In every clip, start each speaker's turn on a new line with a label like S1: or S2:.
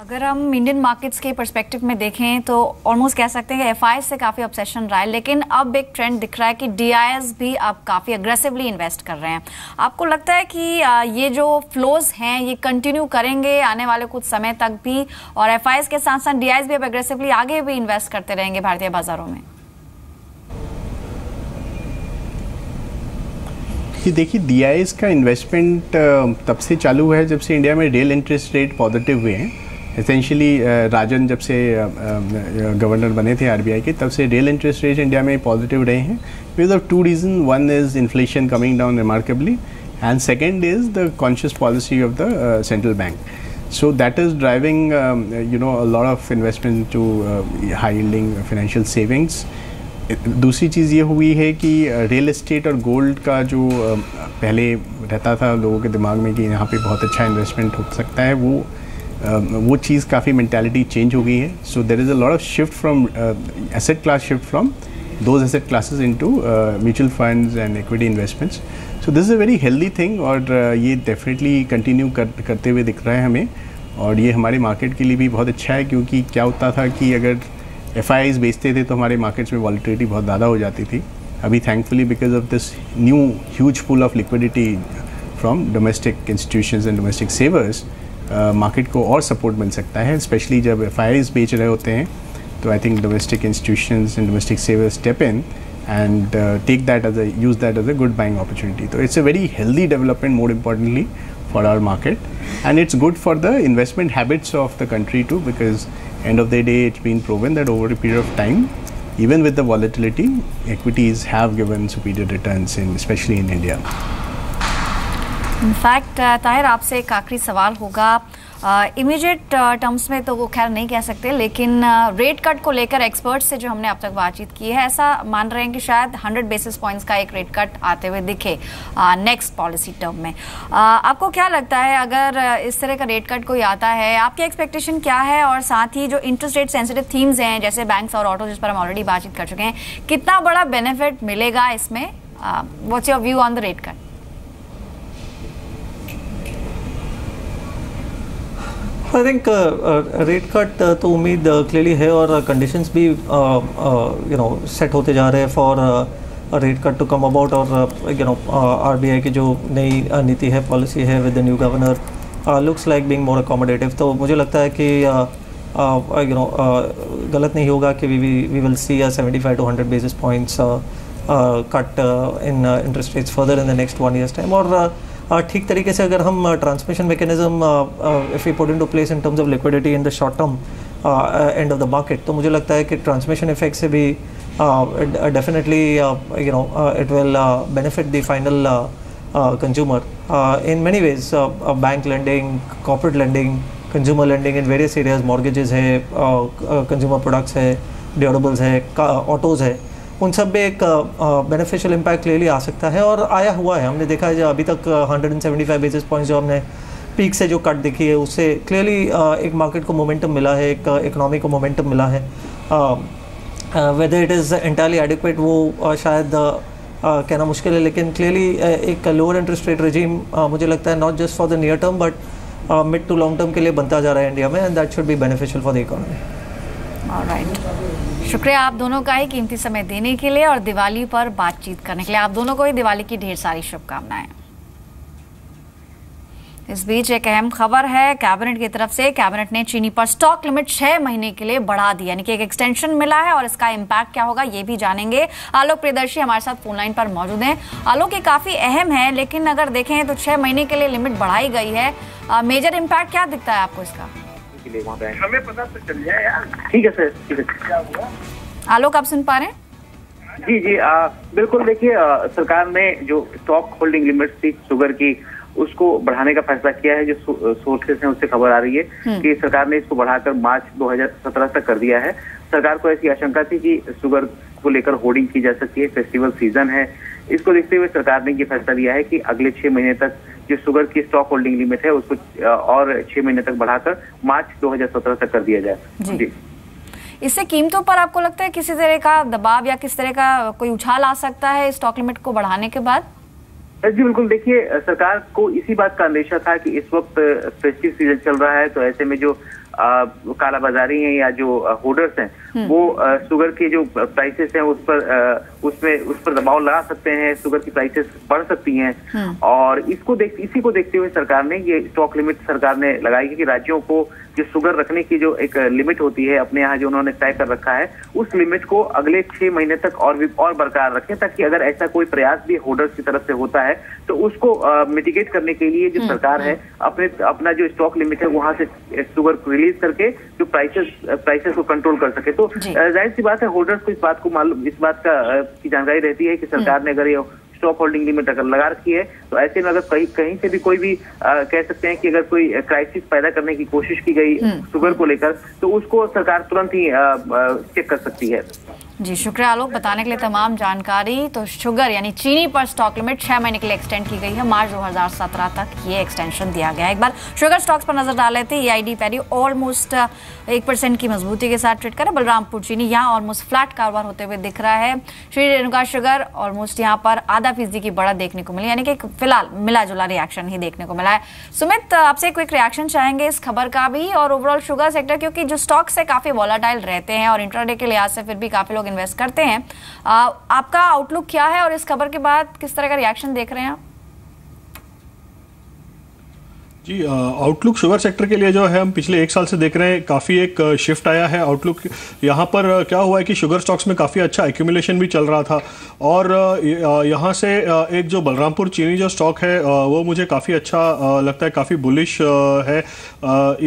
S1: अगर हम Indian markets के पर्सपेक्टिव में देखें तो ऑलमोस्ट कह सकते हैं कि एफआईआई से काफ़ी ऑब्सेशन रहा है, लेकिन अब एक ट्रेंड दिख रहा है कि डीआईएस भी अब काफ़ी अग्रेसिवली इन्वेस्ट कर रहे हैं। आपको लगता है कि ये जो फ्लोज हैं ये कंटिन्यू करेंगे आने वाले कुछ समय तक भी, और एफआईआई के साथ साथ डीआईएस भी अब अग्रेसिवली आगे भी इन्वेस्ट करते रहेंगे भारतीय बाजारों में?
S2: देखिए, डीआईएस का इन्वेस्टमेंट तब से चालू है जब से इंडिया में रियल इंटरेस्ट रेट पॉजिटिव हुए हैं। एसेंशियली राजन जब से गवर्नर बने थे आरबीआई के, तब से रियल इंटरेस्ट रेट इंडिया में पॉजिटिव रहे हैं because of two reason. One is inflation coming down remarkably, and second is the conscious policy of the central bank. So that is driving a lot of investment to high yielding financial savings. दूसरी चीज़ ये हुई है कि real estate और gold का जो पहले रहता था लोगों के दिमाग में कि यहाँ पे बहुत अच्छा इन्वेस्टमेंट हो सकता है, वो चीज़ काफ़ी मेंटालिटी चेंज हो गई है. So there is a lot of shift from asset class shift from those asset classes into mutual funds and equity investments. So this is a very healthy thing और ये डेफिनेटली कंटिन्यू करते हुए दिख रहा है हमें, और ये हमारे मार्केट के लिए भी बहुत अच्छा है. क्योंकि क्या होता था कि अगर एफआईआईज बेचते थे तो हमारे मार्केट्स में वॉलेटिलिटी बहुत ज़्यादा हो जाती थी. अभी thankfully because of this new huge pool of liquidity from domestic institutions and domestic savers, market को और सपोर्ट मिल सकता है. स्पेशली जब एफआईआईज बेच रहे होते हैं तो I think domestic institutions and domestic savers step in and use that as a good buying opportunity. So it's a very healthy development, more importantly for our market, and it's good for the investment habits of the country too, because end of the day it's been proven that over a period of time, even with the volatility, equities have given superior returns especially in India.
S1: In fact, Tahir आपसे एक आखिरी सवाल होगा. Immediate terms में तो वो खैर नहीं कह सकते, लेकिन रेट कट को लेकर एक्सपर्ट्स से जो हमने अब तक बातचीत की है, ऐसा मान रहे हैं कि शायद 100 बेसिस पॉइंट्स का एक रेट कट आते हुए दिखे नेक्स्ट पॉलिसी टर्म में. आपको क्या लगता है अगर इस तरह का रेट कट कोई आता है, आपकी एक्सपेक्टेशन क्या है? और साथ ही जो इंटरेस्ट रेट सेंसिटिव थीम्स हैं जैसे बैंक्स और ऑटो, जिस पर हम ऑलरेडी बातचीत कर चुके हैं, कितना बड़ा बेनिफिट मिलेगा इसमें? What's your view on the rate cut?
S3: I think rate cut तो उम्मीद क्लियरली है, और कंडीशंस भी सेट होते जा रहे हैं for rate cut to come about. और आरबीआई की जो नई नीति है, पॉलिसी है with the new governor, looks like being more accommodative. तो मुझे लगता है कि गलत नहीं होगा कि we will see 75 to 100 basis points cut in interest rates further in the next 1 year's time. और ठीक तरीके से अगर हम transmission mechanism if we put into place in terms of liquidity in the short term end of the market, तो मुझे लगता है कि ट्रांसमिशन इफेक्ट से भी definitely it will benefit the final consumer in many ways. Bank lending, corporate lending, consumer lending in various areas, mortgages है, consumer products है, durables है, ऑटोज़ है, उन सब में एक बेनिफिशियल इम्पैक्ट ले लिया आ सकता है, और आया हुआ है. हमने देखा है जो अभी तक 175 बेसिस पॉइंट्स जो हमने पीक से जो कट देखी है, उससे क्लियरली एक मार्केट को मोमेंटम मिला है, एक इकोनॉमी को मोमेंटम मिला है. Whether it is entirely adequate वो शायद कहना मुश्किल है, लेकिन क्लियरली एक लोअर इंटरेस्ट रेट रेजिम मुझे लगता है not just for the near term but mid to long term के लिए बनता जा रहा है इंडिया में, and that should be beneficial for the economy.
S1: Alright, शुक्रिया आप दोनों का ही कीमती समय देने के लिए और दिवाली पर बातचीत करने के लिए. आप दोनों को ही दिवाली की ढेर सारी शुभकामनाएं. इस बीच एक अहम खबर है कैबिनेट की तरफ से. कैबिनेट ने चीनी पर स्टॉक लिमिट 6 महीने के लिए बढ़ा दी, यानी कि एक एक्सटेंशन मिला है, और इसका इम्पैक्ट क्या होगा ये भी जानेंगे. आलोक प्रियदर्शी हमारे साथ फोन लाइन पर मौजूद हैं. आलोक, ये काफी अहम है, लेकिन अगर देखें तो 6 महीने के लिए लिमिट बढ़ाई गई है. मेजर इम्पैक्ट क्या दिखता है आपको इसका?
S4: हमें पता तो चल जाए यार. ठीक है सर, ठीक है. क्या हुआ
S1: आलोक, आप सुन पा रहे हैं?
S4: जी जी, बिल्कुल. देखिए, सरकार ने जो स्टॉक होल्डिंग लिमिट थी शुगर की, उसको बढ़ाने का फैसला किया है. जो सोर्सेस हैं उससे खबर आ रही है कि सरकार ने इसको बढ़ाकर मार्च 2017 तक कर दिया है. सरकार को ऐसी आशंका थी कि शुगर को लेकर होर्डिंग की जा सकती है, फेस्टिवल सीजन है. इसको देखते हुए सरकार ने ये फैसला लिया है कि अगले 6 महीने तक जो शुगर की स्टॉक होल्डिंग लिमिट है उसको और 6 महीने तक बढ़ाकर मार्च 2017 तक कर दिया जाए. जी,
S1: इससे कीमतों पर आपको लगता है किसी तरह का दबाव या किस तरह का कोई उछाल आ सकता है स्टॉक लिमिट को बढ़ाने के बाद?
S4: जी बिल्कुल. देखिए, सरकार को इसी बात का अंदेशा था कि इस वक्त फेस्टिव सीजन चल रहा है, तो ऐसे में जो कालाबाजारी हैं या जो होल्डर्स हैं वो शुगर के जो प्राइसेस हैं उस पर दबाव लगा सकते हैं, शुगर की प्राइसेस बढ़ सकती हैं। और इसी को देखते हुए सरकार ने ये स्टॉक लिमिट सरकार ने लगाई है कि राज्यों को जो शुगर रखने की जो एक लिमिट होती है अपने यहाँ जो उन्होंने तय कर रखा है, उस लिमिट को अगले 6 महीने तक और बरकरार रखें, ताकि अगर ऐसा कोई प्रयास भी होल्डर्स की तरफ से होता है तो उसको मिटिगेट करने के लिए जो सरकार है अपना जो स्टॉक लिमिट है वहां से शुगर को रिलीज करके जो प्राइसेस को कंट्रोल कर सके। तो जाहिर सी बात है होल्डर्स को इस बात की जानकारी रहती है कि सरकार ने अगर ये स्टॉक होल्डिंग लिमिट अगर लगा रखी है तो ऐसे में अगर कहीं से भी कोई भी कह सकते हैं कि अगर कोई क्राइसिस पैदा करने की कोशिश की गई शुगर को लेकर तो उसको सरकार तुरंत ही चेक कर सकती है।
S1: जी शुक्रिया आलोक बताने के लिए तमाम जानकारी। तो शुगर यानी चीनी पर स्टॉक लिमिट 6 महीने के लिए एक्सटेंड की गई है, मार्च 2017 तक ये एक्सटेंशन दिया गया है। एक बार शुगर स्टॉक्स पर नजर डाल लेते हैं। EID पैरी ऑलमोस्ट 1% की मजबूती के साथ ट्रेड कर रहा है। बलरामपुर चीनी यहाँ ऑलमोस्ट फ्लैट कारोबार होते हुए दिख रहा है। श्री रेणुका शुगर ऑलमोस्ट यहाँ पर आधा फीसदी की बढ़त देखने को मिली, यानी कि फिलहाल मिला जुला रिएक्शन ही देखने को मिला है। सुमित आपसे क्विक रिएक्शन चाहेंगे इस खबर का भी और ओवरऑल शुगर सेक्टर, क्योंकि जो स्टॉक्स है काफी वॉलेटाइल रहते हैं और इंट्राडे के लिहाज से फिर भी काफी लोग इन्वेस्ट करते हैं। आपका आउटलुक क्या है और इस खबर के बाद किस तरह का रिएक्शन देख रहे हैं आप?
S5: जी आउटलुक शुगर सेक्टर के लिए जो है हम पिछले 1 साल से देख रहे हैं काफ़ी एक शिफ्ट आया है आउटलुक। यहाँ पर क्या हुआ है कि शुगर स्टॉक्स में काफ़ी अच्छा एक्यूमुलेशन भी चल रहा था और यहाँ से एक जो बलरामपुर चीनी जो स्टॉक है वो मुझे काफ़ी अच्छा लगता है, काफ़ी बुलिश है।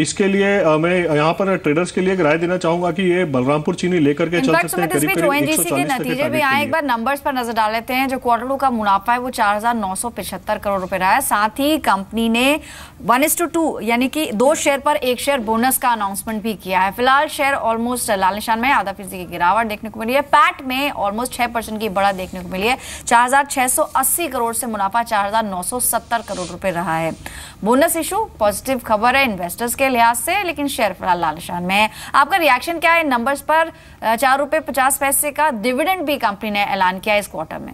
S5: इसके लिए मैं यहाँ पर ट्रेडर्स के लिए एक राय देना चाहूँगा कि ये बलरामपुर चीनी लेकर के चल सकते हैं। करीब
S1: ONGC के नतीजे भी आए, एक बार नंबर्स पर नजर डाल लेते हैं। जो क्वार्टर 2 का मुनाफा है वो 4,975 करोड़ रुपए रहा है। साथ ही कंपनी ने 1:2 यानी कि 2 शेयर पर 1 शेयर बोनस का अनाउंसमेंट भी किया है। फिलहाल शेयर ऑलमोस्ट लाल निशान में, आधा फीसदी की गिरावट देखने को मिली है। पैट में ऑलमोस्ट 6% की बढ़त देखने को मिली है। 4,680 करोड़ से मुनाफा 4,970 करोड़ रुपए रहा है। बोनस इशू पॉजिटिव खबर है इन्वेस्टर्स के लिहाज से, लेकिन शेयर फिलहाल लाल निशान में है। आपका रिएक्शन क्या है इन नंबर्स पर? 4 रुपए 50 पैसे का डिविडेंड भी कंपनी ने ऐलान किया इस क्वार्टर में।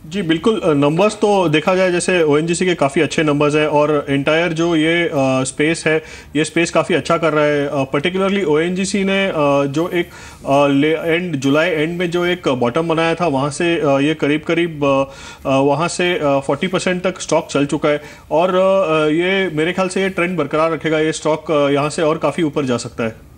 S5: जी बिल्कुल, नंबर्स तो देखा जाए जैसे ONGC के काफ़ी अच्छे नंबर्स हैं और एंटायर जो ये स्पेस है ये स्पेस काफ़ी अच्छा कर रहा है। पर्टिकुलरली ONGC ने जो एक जुलाई एंड में जो एक बॉटम बनाया था वहाँ से ये करीब वहाँ से 40% तक स्टॉक चल चुका है और ये मेरे ख्याल से ये ट्रेंड बरकरार रखेगा। ये स्टॉक यहाँ से और काफ़ी ऊपर जा सकता है।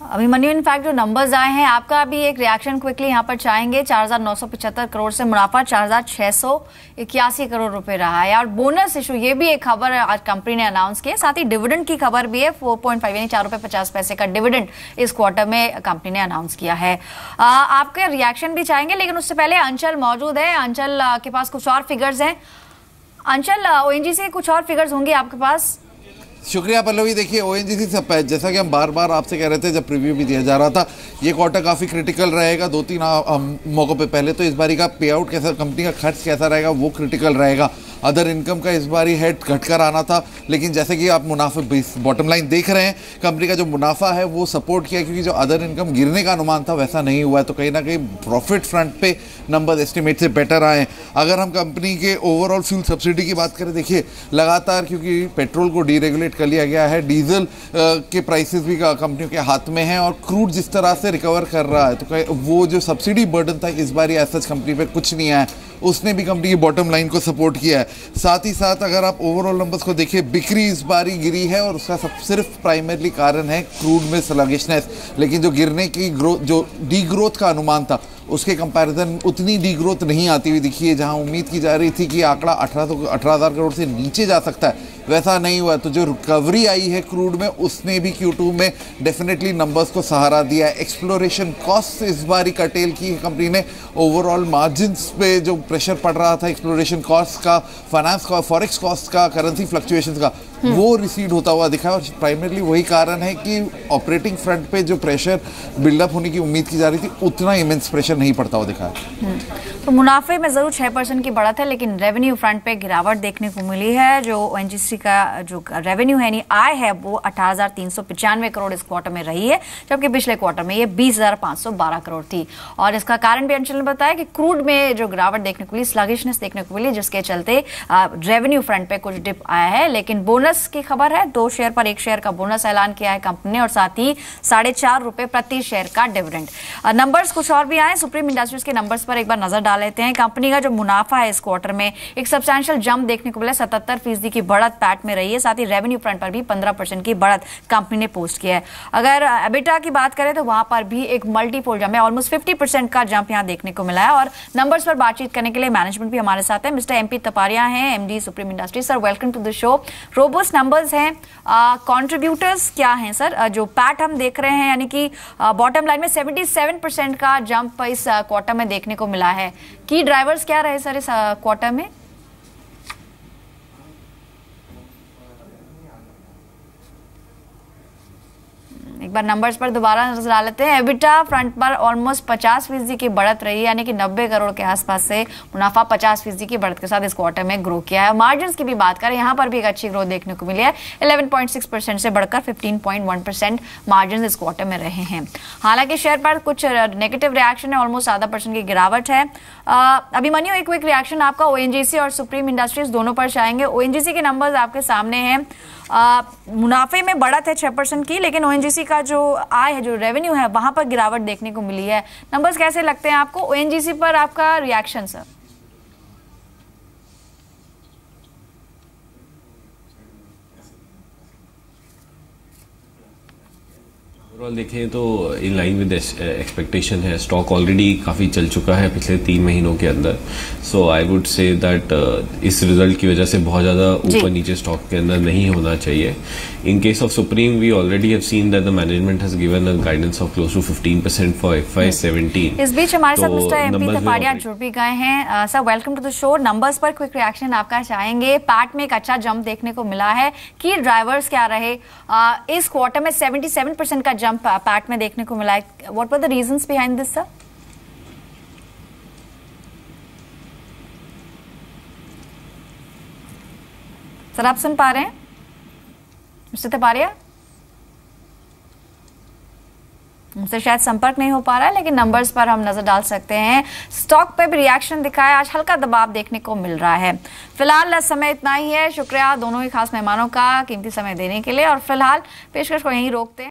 S1: अभिमन्यु, इनफैक्ट जो नंबर्स आए हैं आपका भी एक रिएक्शन क्विकली यहाँ पर चाहेंगे। 4,975 करोड़ से मुनाफा 4,681 करोड़ रुपए रहा है। और बोनस इशू ये भी एक खबर आज कंपनी ने अनाउंस की है। साथ ही डिविडेंड की खबर भी है, 4.5 यानी 4 रुपए 50 पैसे का डिविडेंड इस क्वार्टर में कंपनी ने अनाउंस किया है। आपका रिएक्शन भी चाहेंगे, लेकिन उससे पहले अंचल मौजूद है। अंचल के पास कुछ और फिगर्स हैं। अंचल, ONGC से कुछ और फिगर्स होंगे आपके पास?
S6: शुक्रिया पल्लवी। देखिए ONGC से जैसा कि हम बार बार आपसे कह रहे थे जब प्रीव्यू भी दिया जा रहा था, ये क्वार्टर काफ़ी क्रिटिकल रहेगा 2-3 मौक़ों पे। पहले तो इस बारी का पे आउट कैसा, कंपनी का खर्च कैसा रहेगा वो क्रिटिकल रहेगा। अदर इनकम का इस बारी हेड घटकर आना था, लेकिन जैसे कि आप मुनाफे बॉटम लाइन देख रहे हैं, कंपनी का जो मुनाफा है वो सपोर्ट किया, क्योंकि जो अदर इनकम गिरने का अनुमान था वैसा नहीं हुआ है। तो कहीं ना कहीं प्रॉफिट फ्रंट पे नंबर एस्टिमेट से बेटर आए। अगर हम कंपनी के ओवरऑल फ्यूल सब्सिडी की बात करें, देखिए लगातार क्योंकि पेट्रोल को डीरेगुलेट कर लिया गया है, डीजल के प्राइसेस भी कंपनियों के हाथ में हैं और क्रूड जिस तरह से रिकवर कर रहा है, तो वो जो सब्सिडी बर्डन था इस बार एज सच कंपनी पे कुछ नहीं आया, उसने भी कंपनी की बॉटम लाइन को सपोर्ट किया है। साथ ही साथ अगर आप ओवरऑल नंबर्स को देखिए, बिक्री इस बारी गिरी है और उसका सिर्फ प्राइमरली कारण है क्रूड में स्लगिशनेस, लेकिन जो गिरने की ग्रोथ, जो डी ग्रोथ का अनुमान था उसके कंपैरिजन उतनी डी ग्रोथ नहीं आती हुई दिखी है। जहां उम्मीद की जा रही थी कि आंकड़ा 18,000 करोड़ से नीचे जा सकता है, वैसा नहीं हुआ। तो जो रिकवरी आई है क्रूड में उसने भी Q2 में डेफिनेटली नंबर्स को सहारा दिया है। एक्सप्लोरेशन कॉस्ट इस बार कटेल की है कंपनी ने। ओवरऑल मार्जिन्स पे जो प्रेशर पड़ रहा था एक्सप्लोरेशन कॉस्ट का, फाइनेंस का, फॉरेक्स कॉस्ट का, करेंसी फ्लक्चुएशंस का, वो रिसीड होता हुआ दिखा है और प्राइमरली वही कारण है कि ऑपरेटिंग फ्रंट पे जो प्रेशर बिल्डअप होने की उम्मीद की जा रही थी उतना इमेंस प्रेशर नहीं पड़ता हुआ दिखा है।
S1: तो मुनाफे में जरूर 6% की बढ़त है, लेकिन रेवेन्यू फ्रंट पे गिरावट देखने को मिली है। जो ओएनजीसी का जो रेवेन्यू है यानी आय है वो 18,395 करोड़ इस क्वार्टर में रही है, जबकि पिछले क्वार्टर में ये 20,512 करोड़ थी। और इसका कारण भी अंशल ने बताया कि क्रूड में जो गिरावट देखने को मिली, स्लगिशनेस देखने को मिली, जिसके चलते रेवेन्यू फ्रंट पे कुछ डिप आया है। लेकिन बोनस की खबर है, 2 शेयर पर 1 शेयर का बोनस ऐलान किया है कंपनी ने और साथ ही 4.5 रुपए प्रति शेयर का डिविडेंड। नंबर्स कुछ और भी आए सुप्रीम इंडस्ट्रीज के नंबर्स पर एक बार नजर डाल लेते हैं। कंपनी का जो मुनाफा है इस क्वार्टर में एक सब्सटैंशियल जंप देखने को मिला, 77% की बढ़त पैट में रही है। साथ ही रेवेन्यू फ्रंट पर भी 15% की बढ़त कंपनी ने पोस्ट किया है। अगर एबिटा की बात करें तो वहां पर भी एक मल्टीपोल जंप है, ऑलमोस्ट 50% का जंप यहां देखने को मिला है। और नंबर्स पर बातचीत करने के लिए मैनेजमेंट भी हमारे साथ है। मिस्टर एमपी तपारिया हैं, MD Supreme Industries. Sir welcome to the show. Robust numbers हैं, कंट्रीब्यूटर्स क्या हैं सर? जो पैट हम देख रहे हैं यानी कि बॉटम लाइन में 77% का जंप इस क्वार्टर में देखने को मिला है। की ड्राइवर्स क्या रहे सर इस क्वार्टर में? एक बार नंबर्स पर दोबारा नजर डाल लेते हैं। एबिटा फ्रंट पर ऑलमोस्ट 50% की बढ़त रही है, यानी कि 90 करोड़ के आसपास से मुनाफा 50% की बढ़त के साथ इस क्वार्टर में ग्रो किया है। मार्जिन्स की भी बात करें, यहाँ पर भी एक अच्छी ग्रोथ देखने को मिली है, 11.6% से बढ़कर 15.1% मार्जिन इस क्वार्टर में रहे हैं। हालांकि शेयर पर कुछ नेगेटिव रिएक्शन है, ऑलमोस्ट आधा % की गिरावट है। अभिमन्यु, एक क्विक रिएक्शन आपका ओएनजीसी और सुप्रीम इंडस्ट्रीज दोनों पर चाहेंगे। ओएनजीसी के नंबर्स आपके सामने हैं, मुनाफे में बढ़त है 6% की, लेकिन ओएनजीसी का जो आय है, जो रेवेन्यू है, वहां पर गिरावट देखने को मिली है। नंबर्स कैसे लगते हैं आपको? ओएनजीसी पर आपका रिएक्शन सर।
S7: ओवरऑल देखें तो इन लाइन विद एक्सपेक्टेशन है। स्टॉक ऑलरेडी काफ़ी चल चुका है पिछले 3 महीनों के अंदर। सो आई वुड से दैट इस रिजल्ट की वजह से बहुत ज़्यादा ऊपर नीचे स्टॉक के अंदर नहीं होना चाहिए। In case of Supreme we already have seen that the management has given a guidance of close to 15% for FY17।
S1: इस बीच हमारे साथ मिस्टर एमपी तपारिया जुड़ भी गए हैं। Sir welcome to the show. Numbers पर क्विक रिएक्शन आपका चाहेंगे। पैट में एक अच्छा जंप देखने को मिला है, की ड्राइवर्स क्या रहे? इस क्वार्टर में 77% का जंप पैट में देखने को मिला है। What were the reasons behind this sir? Sir आप सुन पा रहे हैं मिस्टर तपारिया? उनसे शायद संपर्क नहीं हो पा रहा है, लेकिन नंबर्स पर हम नजर डाल सकते हैं। स्टॉक पे भी रिएक्शन दिखाया, आज हल्का दबाव देखने को मिल रहा है। फिलहाल समय इतना ही है। शुक्रिया दोनों ही खास मेहमानों का कीमती समय देने के लिए, और फिलहाल पेशकश को यहीं रोकते हैं।